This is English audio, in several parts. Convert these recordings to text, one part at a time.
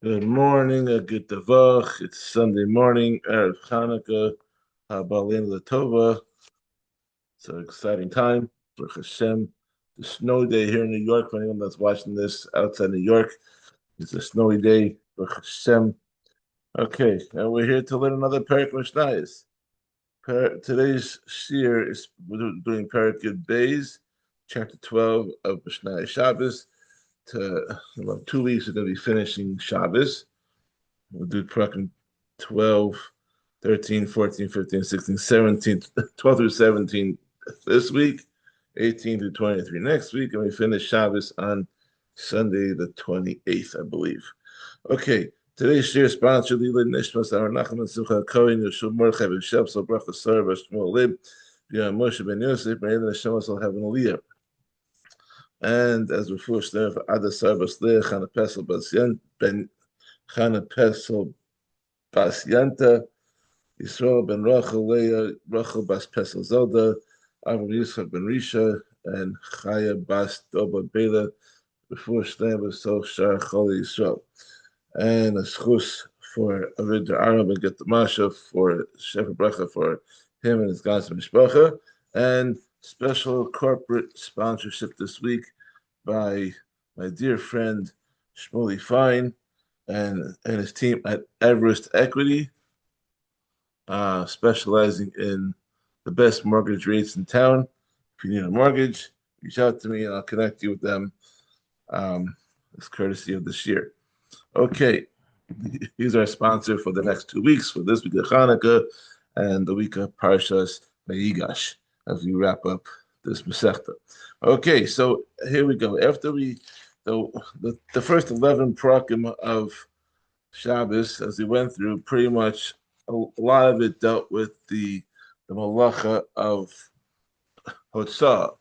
Good morning, a good Tavach. It's Sunday morning, Erev Chanukah, Balin Latova. It's an exciting time. Baruch Hashem. The snowy day here in New York. For anyone that's watching this outside New York, it's a snowy day. Baruch Hashem. Okay, and we're here to learn another Perek Mishnayos. Today's shiur is we're doing Perek Yud Beis, chapter 12 of Mishnayos Shabbos. To 2 weeks, we're going to be finishing Shabbos. We'll do Perek 12, 13, 14, 15, 16, 17, 12 through 17 this week, 18 through 23 next week, and we finish Shabbos on Sunday the 28th, I believe. Okay, today's share sponsored Lila Nishmas Our Nachman Simcha Kohen Yeshua Mordechai Ben Shepsel Bracha Sarah Bashmuel Lib B'Yam Moshe Ben Yosef Ben Eden Hashem will have an aliyah. And as we first learned for Ada Sarah Basleach Chana Pesel Basyan Ben Chana Pesel Basyanta Yisrael ben Rachel Leah Rachel Bas Pesel Zelda Avram Yisrael ben Risha and Chayev Bas Doba Bela before Shneim So Shar Choli Yisrael. And a schus for Avid Arab and Get the Masha for Shefa Bracha for him and his Gaza Mishpacha, and special corporate sponsorship this week by my dear friend Shmuley Fine and his team at Everest Equity, specializing in the best mortgage rates in town. If you need a mortgage, reach out to me and I'll connect you with them. It's courtesy of this year. Okay, he's our sponsor for the next 2 weeks, for this week of Hanukkah and the week of Parshas Vayigash, as we wrap up this Masechta. Okay, so here we go. After the first 11 prakim of Shabbos, as we went through, pretty much a lot of it dealt with the malacha of Hotzah.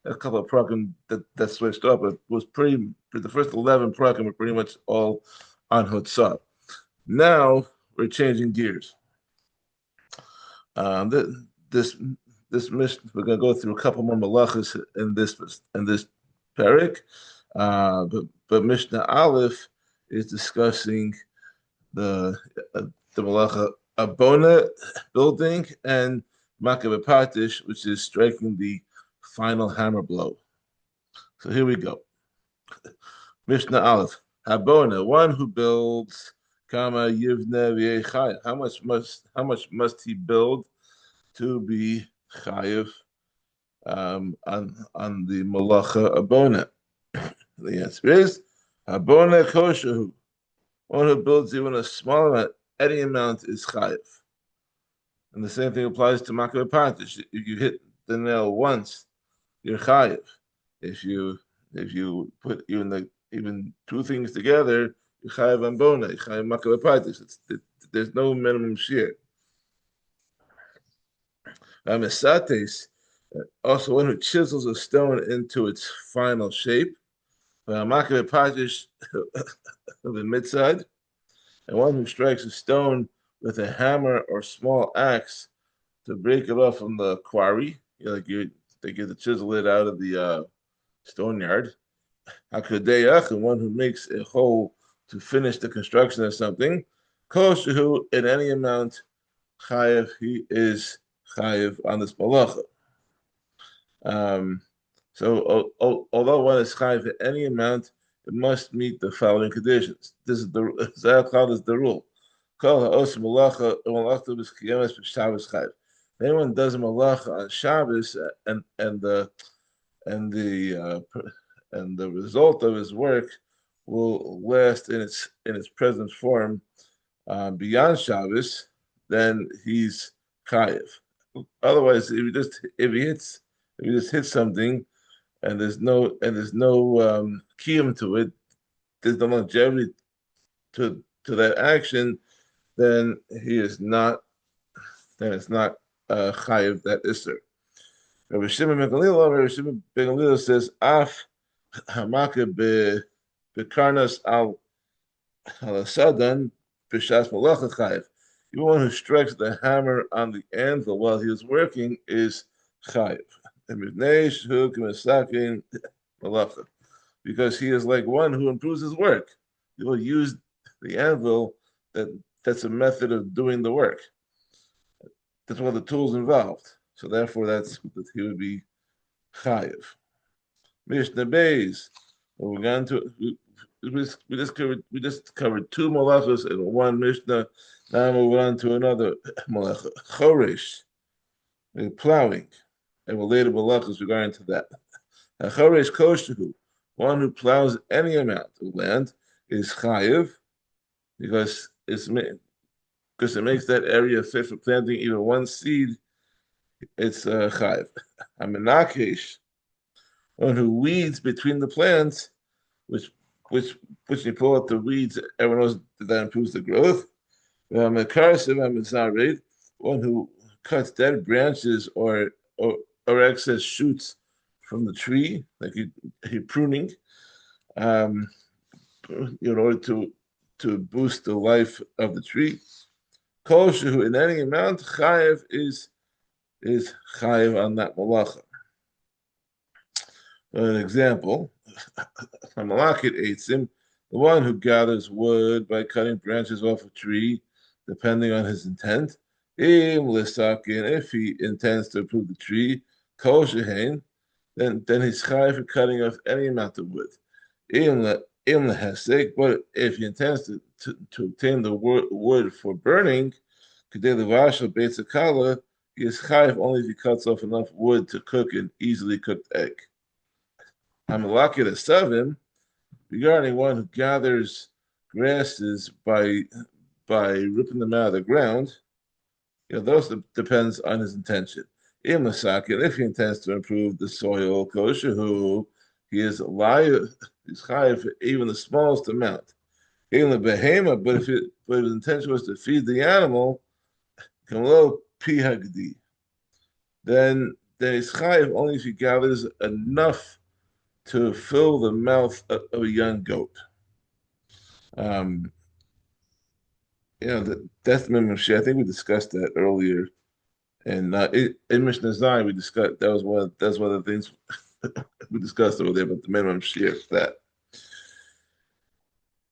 A couple of prakim that switched up, but was the first 11 prakim were pretty much all on Hotzah. Now we're changing gears. This mission, we're going to go through a couple more melachos in this Perek, but Mishnah Aleph is discussing the malacha abona, building, and makav patish, which is striking the final hammer blow. So here we go. Mishnah Aleph. Habona, one who builds, kama yivne v'yechayv. How much must he build to be chayev on the malacha abona? The answer is habona koshahu. One who builds even a small amount, any amount is chayev. And the same thing applies to makav patish. If you hit the nail once, you're chayev. If you put even two things together, you're chayev on bona, you're chayev makav patish. There's no minimum shiur. Mesates, also one who chisels a stone into its final shape. Makav patish of the midside, and one who strikes a stone with a hammer or small axe to break it off from the quarry. They get to chisel it out of the stone yard. Hakadeyach, and one who makes a hole to finish the construction of something. Koshahu, in any amount, chayev, he is chayev on this malacha. So although one is chayev at any amount, it must meet the following conditions. This is the rule. If anyone does a malacha on Shabbos and the result of his work will last in its present form beyond Shabbos, then he's chayev. Otherwise, if he just hits something and there's no kiyum to it, there's no longevity to that action, then he is not. Then it's not chayev that iser. Rabbi Shimon ben Gamliel says, "Af hamaka bekarnas al sadan b'shas malacha chayev." Even one who strikes the hammer on the anvil while he is working is chayev. Because he is like one who improves his work. He will use the anvil, that's a method of doing the work. That's one of the tools involved. So therefore, that's that he would be Chayev. Mishnah Beis. We're going to we just covered two melachos in one Mishnah. Now move on to another malacha. Choresh, plowing, and related melachos regarding to that. Choresh koshehu, one who plows any amount of land is Chayev because it makes that area fit for planting even one seed. It's Chayev. A melachos, one who weeds between the plants, which which you pull out the weeds, everyone knows that improves the growth. One who cuts dead branches or excess shoots from the tree, like he pruning, in order to boost the life of the tree. Kol shehu, in any amount, Chayev is Chayev on that malacha. An example, a malachit Yitzie, the one who gathers wood by cutting branches off a tree, depending on his intent. If he intends to improve the tree, kol shehein, then he's chayav for cutting off any amount of wood. But if he intends to obtain the wood for burning, he is chayav only if he cuts off enough wood to cook an easily cooked egg. Hamalakit Asavim, regarding one who gathers grasses by ripping them out of the ground, those depends on his intention. If he intends to improve the soil, koshehu, he is liable, he's chayav for even the smallest amount. But if his intention was to feed the animal, then he's chayav only if he gathers enough to fill the mouth of a young goat. That's the minimum share. I think we discussed that earlier, and in Mishnah Zayin we discussed that's one of the things we discussed earlier about the minimum share for that.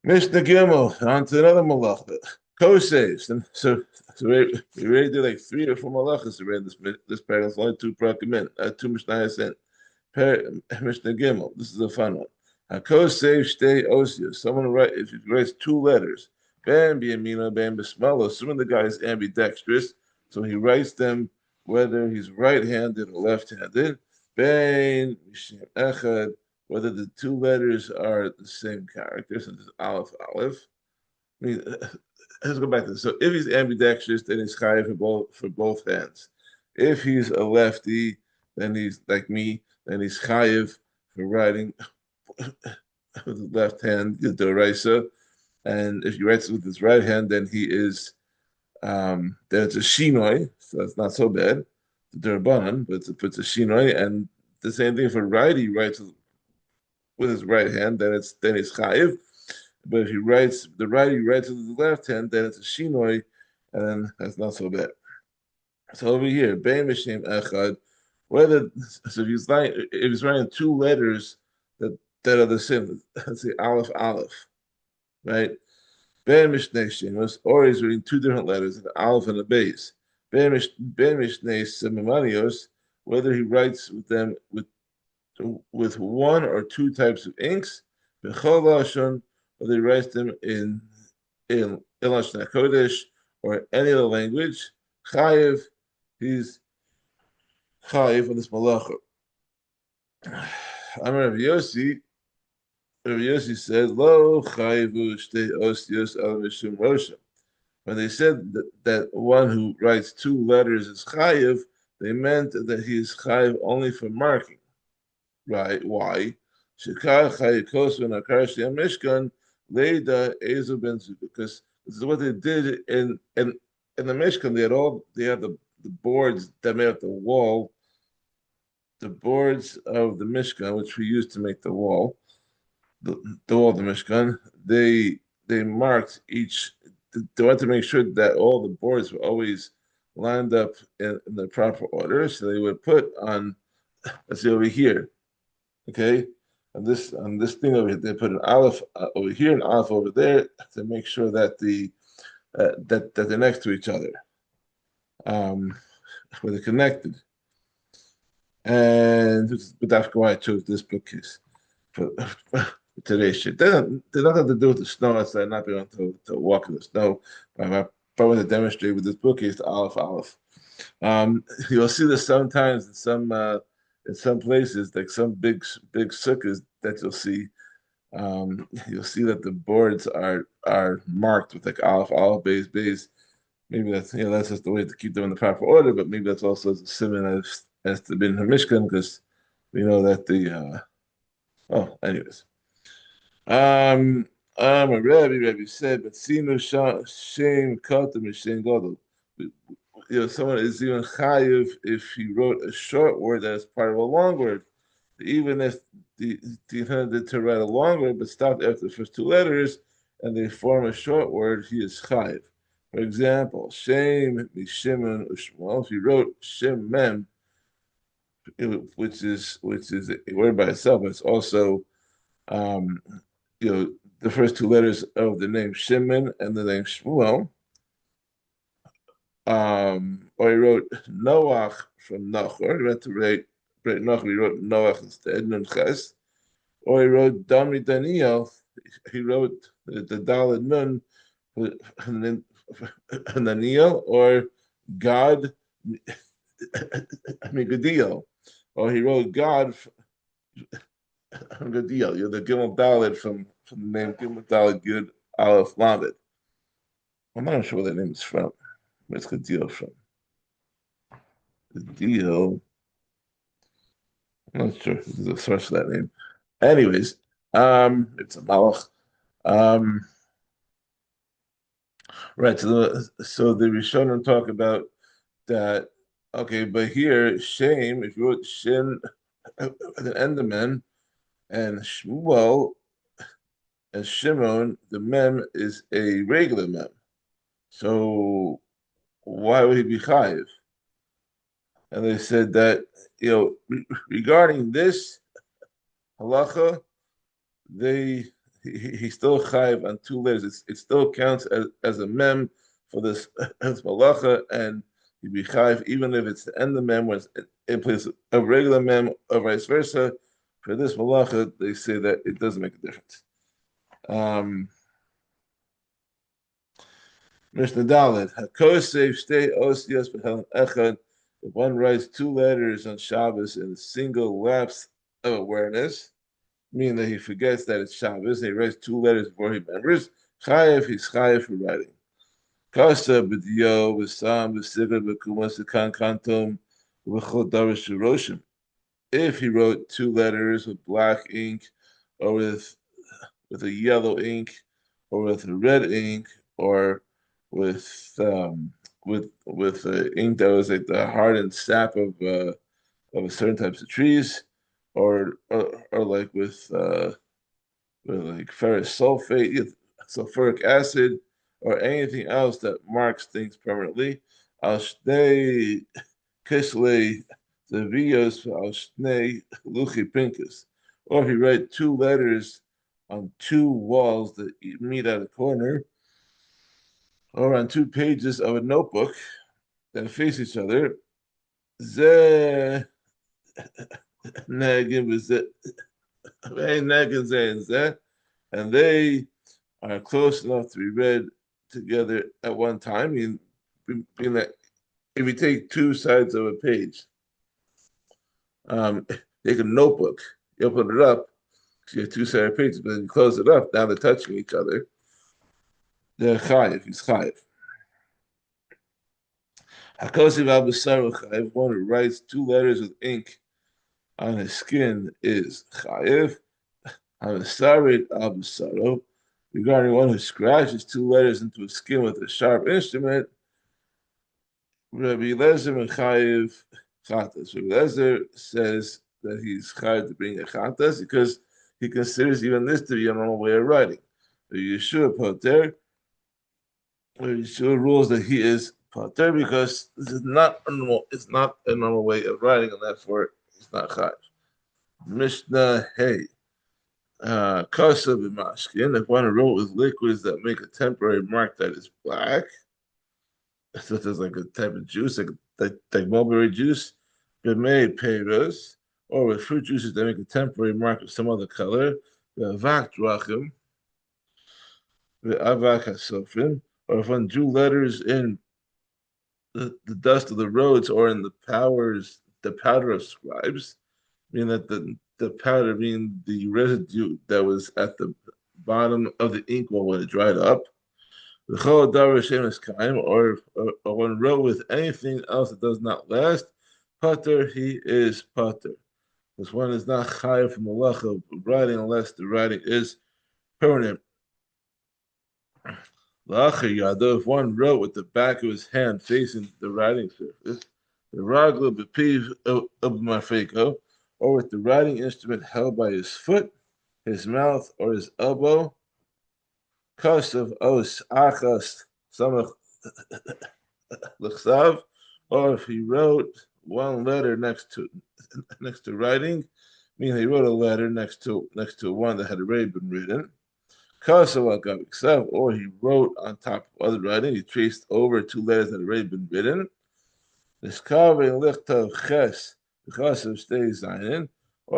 Mishnah Gimel, on to another malacha. Koshev. So we already did like 3 or 4 malachas. We read this paragraph. Only 2 prohibited, 2 Mishnayos in. Mishnah Gimel. This is a fun one. Hakoseh shtei osios. Someone if he writes 2 letters, ben b'yamino, ben b'shmalo. Assuming the guy is ambidextrous, so he writes them whether he's right-handed or left-handed. Ben mishem echad, whether the 2 letters are the same character, so this is aleph aleph. I mean, let's go back to this. So if he's ambidextrous, then he's chayav for both hands. If he's a lefty, then he's like me. Then he's chayev for writing with the left hand, the doraisa, and if he writes with his right hand, then he is then it's a shinoi, so that's not so bad, the derbanan, but it's a shinoi, and the same thing for righty writes with his right hand, then he's chayev, but if he writes the righty writes with his left hand, then it's a shinoi, and then that's not so bad. So over here, bein mishem echad. Whether so if he's writing 2 letters that are the same, let's say aleph aleph, right? Ben mishnei shemus, or he's reading 2 different letters, an aleph and a base. Ben mishnei semimanios, whether he writes with them with 1 or 2 types of inks, b'chol lashon, whether he writes them in lashon hakodesh or any other language, chayev, he's chayev on this malacha. Amar Rav Yossi said, "Lo chayevu shtei osios al mishum roshem." When they said that one who writes 2 letters is chayev, they meant that he is chayev only for marking. Right? Why? Shekar chayikos v'nakar shem mishkan leida ezu ben zu. Because this is what they did in the mishkan. They had the boards that made up the wall. The boards of the Mishkan, which we used to make the wall, the wall of the Mishkan, they marked each. They wanted to make sure that all the boards were always lined up in the proper order. So they would put on, let's see over here, okay. on this thing over here, they put an aleph over here, an aleph over there to make sure that that they're next to each other, um, where they're connected. And that's why I chose this bookcase for today's shit. There's nothing to do with the snow outside, not being able to walk in the snow. But I want to demonstrate with this bookcase the aleph. You'll see this sometimes in some places, like some big sukkahs that you'll see that the boards are marked with like aleph, base. Maybe that's just the way to keep them in the proper order, but maybe that's also as a simon as to bin Hamishkan, because we know that anyways. A Rabbi said, but sinu shame kata mishen gadol. Someone is even chayiv if he wrote a short word that is part of a long word, even if the intended to write a long word but stopped after the first two letters and they form a short word, he is chayiv. For example, Shem Mishimun Ushmuel. If he wrote Shem Mem, which is a word by itself, but it's also um, the first two letters of the name Shimon and the name Shmuel. Or he wrote Noach from Nachor. He meant to write Nachor. He wrote Noach instead, Nun Ches. Or he wrote Dami Daniel. He wrote the Daled Nun Daniel, or God Migadiel. Or he wrote God Gadiel. You're the Gimel Daled from the name Gimel Daled Gud Aleph Lamed. I'm not sure where that name is from. Where's Gadiel from? Gadiel. I'm not sure. There's a source for that name. Anyways, it's a malach. Um, right. So the Rishonim talk about that. Okay, but here shame. If you wrote shin at the end of men, and Shmuel and Shimon, the mem is a regular mem. So why would he be chayiv? And they said that regarding this halacha, he still chayiv on two letters. It still counts as a mem for this as malacha, and he'd be chayiv even if it's the end of mem when it's in place of regular mem, or vice versa. For this malacha, they say that it doesn't make a difference. Mishnah Dalet, Hakosev stay osias b'helen echad. If one writes two letters on Shabbos in a single lapse of awareness, meaning that he forgets that it's Shabbos, and he writes two letters before he remembers, Chayev, he's Chayev for writing. Kasa b'diyo v'sam v'sigar v'kumas v'kan kantom v'chol darish roshim. If he wrote two letters with black ink, or with a yellow ink, or with a red ink, or with ink that was like the hardened sap of certain types of trees, or like with like ferrous sulfate, sulfuric acid, or anything else that marks things permanently. Al shnei kisle zevios al shnei luchi pinkus. Or if you write two letters on two walls that meet at a corner, or on two pages of a notebook that face each other, ze negim and they are close enough to be read together at one time. Being that if you take two sides of a page, take a notebook, you open it up, you have two separate pages, but then you close it up, now they're touching each other. They're chayiv, he's chayiv. Hakosiv al b'saro chayiv, one who writes two letters with ink on his skin is chayiv. Hasarid al b'saro, regarding one who scratches two letters into his skin with a sharp instrument, Rabbi Lezer and Chayev chatas. Rabbi Lezer says that he's chayiv to bring a chatas because he considers even this to be a normal way of writing. Yeshua Poter, Yeshua rules that he is Poter because this is not a normal. It's not a normal way of writing, and therefore he's not chayiv. Mishnah Hey. Kasa b'mashkin. If one wrote with liquids that make a temporary mark that is black, such as like a type of juice, like mulberry juice, b'mei peiros, or with fruit juices that make a temporary mark of some other color, v'avak drachim, v'avak hasofrim, or if one drew letters in the dust of the roads or in the powder of scribes, meaning that the powder being the residue that was at the bottom of the inkwell when it dried up. The chol davar shemus kaim, or when wrote with anything else that does not last, pater he is pater. This one is not chayev from melachos writing unless the writing is permanent. La'acher yado, if one wrote with the back of his hand facing the writing surface, the ragla b'piv of marfeko, or with the writing instrument held by his foot, his mouth, or his elbow, kasav os achas samach l'chsav, or if he wrote one letter next to writing, meaning he wrote a letter next to one that had already been written. Or he wrote on top of other writing, he traced over two letters that had already been written. Or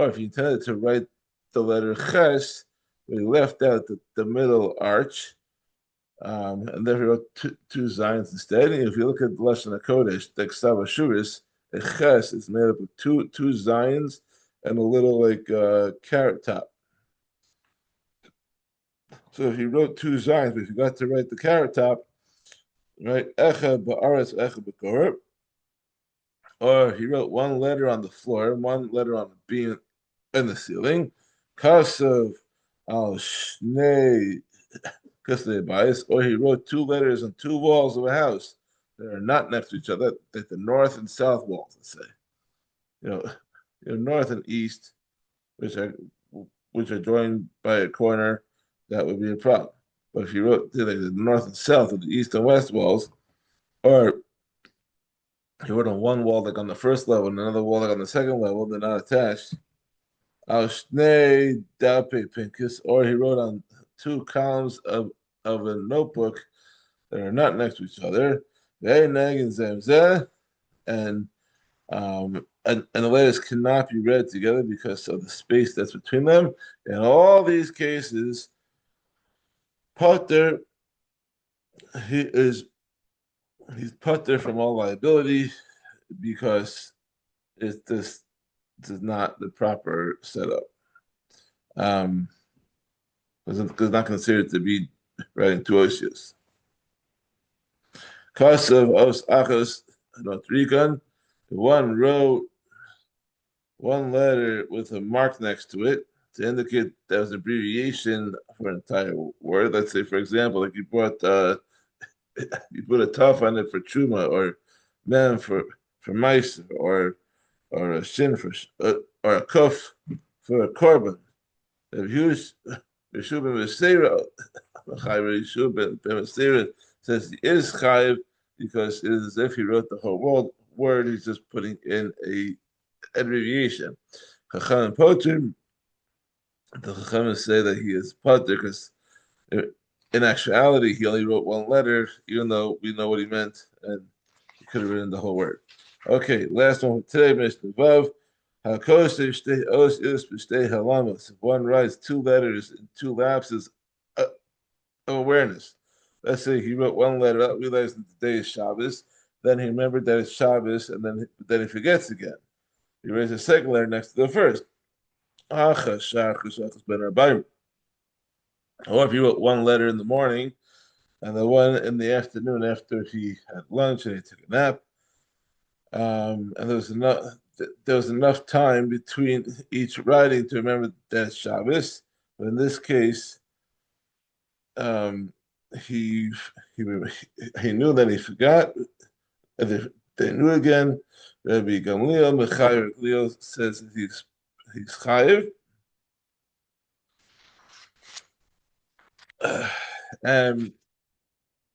if he intended to write the letter ches, but he left out the middle arch, and then he wrote two zines instead. And if you look at the Lashon HaKodesh, the Ksav Ashuris, a ches is made up of two zines and a little like carrot top. So if he wrote two zines, but if you got to write the carrot top, right? Echa ba'aretz, echa b'korb. Or he wrote one letter on the floor, one letter on the beam and the ceiling. Kasav al shnei kasnei bayis. Or he wrote two letters on two walls of a house that are not next to each other, like the north and south walls, let's say. You know, north and east, which are joined by a corner, that would be a problem. But if you wrote like the north and south, or the east and west walls, or you wrote on one wall like on the first level and another wall like on the second level, they're not attached. Or he wrote on two columns of a notebook that are not next to each other. And and the letters cannot be read together because of the space that's between them. In all these cases, Potter, he's Potter from all liability because this is not the proper setup. Because not considered to be writing two osios. Kasav os achos notrikan. One wrote one letter with a mark next to it to indicate that was an abbreviation for an entire word. Let's say, for example, like you put a tough on it for truma, or mem for mice, or a shin for or a kuf for a korban. If Yeshua ben Mesera, Yeshua ben Mesera says he is Chayev because it is as if he wrote the whole word. He's just putting in a abbreviation. Chacham Potim, the Chacham say that he is Potter because in actuality he only wrote one letter, even though we know what he meant and he could have written the whole word. Okay, last one for today, Mishnah Vav. If one writes two letters in two lapses of awareness, let's say he wrote one letter out, realized that the day is Shabbos, then he remembered that it's Shabbos, and then he forgets again. He writes a second letter next to the first. Or if he wrote one letter in the morning and the one in the afternoon after he had lunch and he took a nap, and there was enough time between each writing to remember that it's Shabbos. But in this case, he knew that he forgot. And they knew again. Rabbi Gamliel says that he's Chayev. And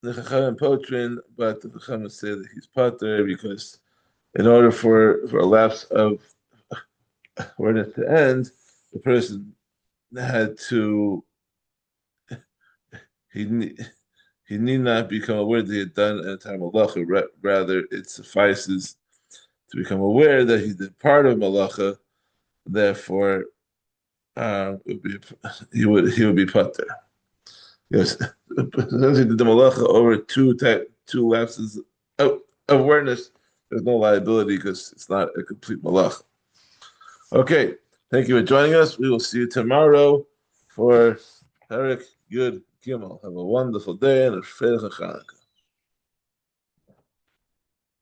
the Chacham Potrin, but the Chacham say that he's Pater because in order for a lapse of awareness to end, the person had to he he need not become aware that he had done an entire malacha. Rather, it suffices to become aware that he did part of malacha. Therefore, it would be, he would be put there. Yes, since he did the malacha over two lapses of awareness, there's no liability because it's not a complete malacha. Okay, thank you for joining us. We will see you tomorrow for Perek Yud Gimel. Have a wonderful day and a Freilich Chanukah.